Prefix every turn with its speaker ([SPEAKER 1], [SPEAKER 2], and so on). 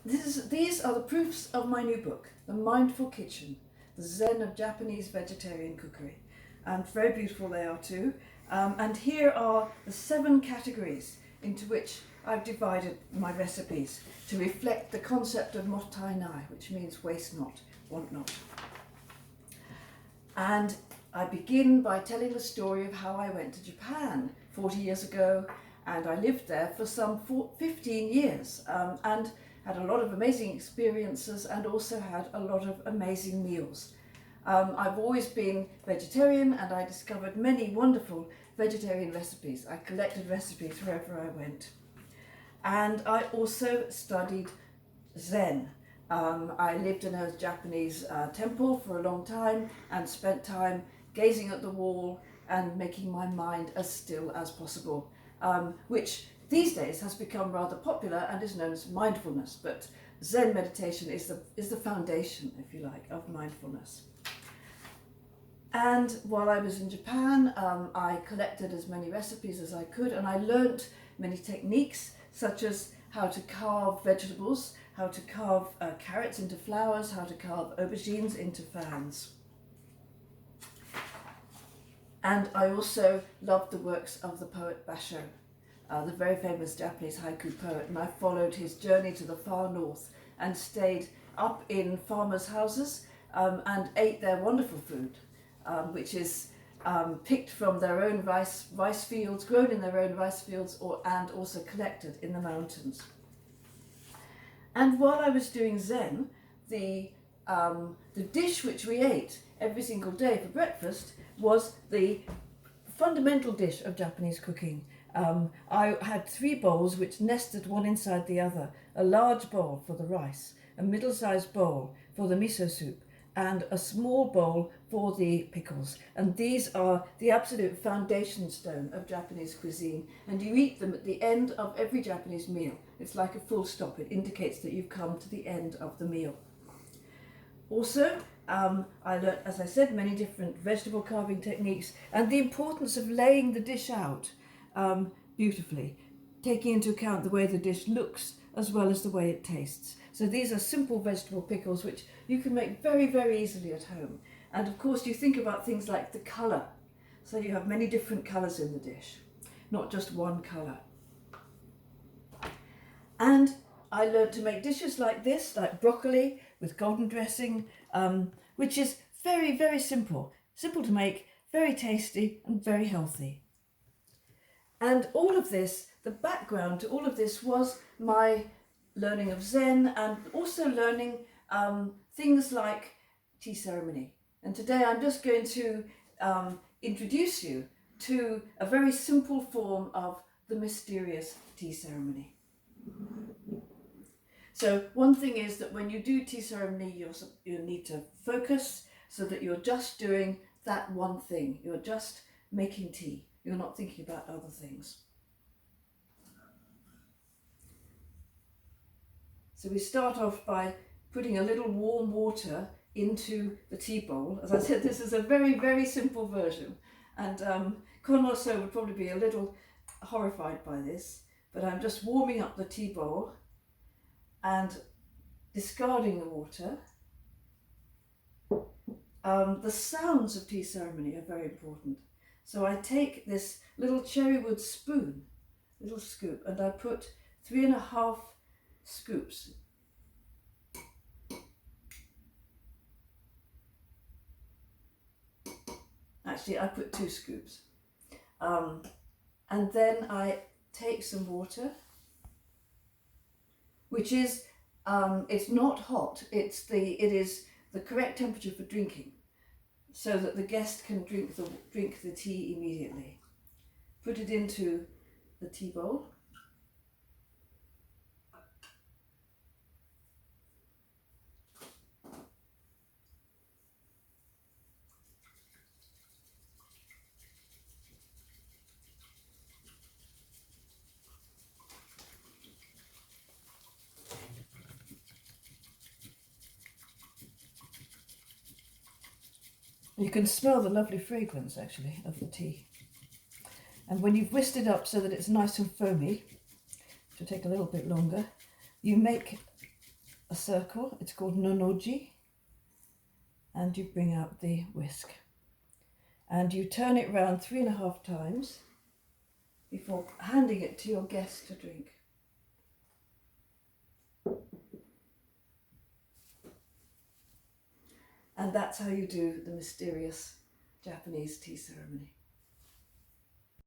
[SPEAKER 1] These are the proofs of my new book, The Mindful Kitchen, the Zen of Japanese Vegetarian Cookery. And very beautiful they are too. And here are the 7 categories into which I've divided my recipes to reflect the concept of mottai nai, which means waste not, want not. And I begin by telling the story of how I went to Japan 40 years ago, and I lived there for some 15 years and had a lot of amazing experiences and also had a lot of amazing meals. I've always been vegetarian, and I discovered many wonderful vegetarian recipes. I collected recipes wherever I went. And I also studied Zen. I lived in a Japanese temple for a long time and spent time gazing at the wall and making my mind as still as possible, which these days has become rather popular and is known as mindfulness, but Zen meditation is the foundation, if you like, of mindfulness. And while I was in Japan, I collected as many recipes as I could, and I learnt many techniques, such as how to carve vegetables, how to carve carrots into flowers, how to carve aubergines into fans. And I also loved the works of the poet Basho, the very famous Japanese haiku poet, and I followed his journey to the far north and stayed up in farmers' houses and ate their wonderful food, which is picked from their own rice fields, grown in their own rice fields, and also collected in the mountains. And while I was doing Zen, the dish which we ate every single day for breakfast was the fundamental dish of Japanese cooking. I had 3 bowls which nested one inside the other: a large bowl for the rice, a middle-sized bowl for the miso soup, and a small bowl for the pickles. And these are the absolute foundation stone of Japanese cuisine, and you eat them at the end of every Japanese meal. It's like a full stop. It indicates that you've come to the end of the meal. Also, I learnt, as I said, many different vegetable carving techniques and the importance of laying the dish out beautifully, taking into account the way the dish looks as well as the way it tastes. So these are simple vegetable pickles which you can make very, very easily at home. And of course you think about things like the colour. So you have many different colours in the dish, not just one colour. And I learned to make dishes like this, like broccoli with golden dressing, which is very, very simple. Simple to make, very tasty and very healthy. And all of this, the background to all of this was my learning of Zen and also learning things like tea ceremony. And today I'm just going to introduce you to a very simple form of the mysterious tea ceremony. So one thing is that when you do tea ceremony, you need to focus so that you're just doing that one thing. You're just making tea. You're not thinking about other things. So we start off by putting a little warm water into the tea bowl. As I said, this is a very, very simple version. And Konoso would probably be a little horrified by this, but I'm just warming up the tea bowl and discarding the water. The sounds of tea ceremony are very important. So I take this little cherrywood spoon, little scoop, and I put 3.5 scoops. Actually, I put 2 scoops. And then I take some water, which is, it's not hot, it is the correct temperature for drinking, so that the guest can drink the tea immediately. Put it into the tea bowl. You can smell the lovely fragrance, actually, of the tea. And when you've whisked it up so that it's nice and foamy, which will take a little bit longer, you make a circle. It's called nonoji. And you bring out the whisk. And you turn it round 3.5 times before handing it to your guest to drink. And that's how you do the mysterious Japanese tea ceremony.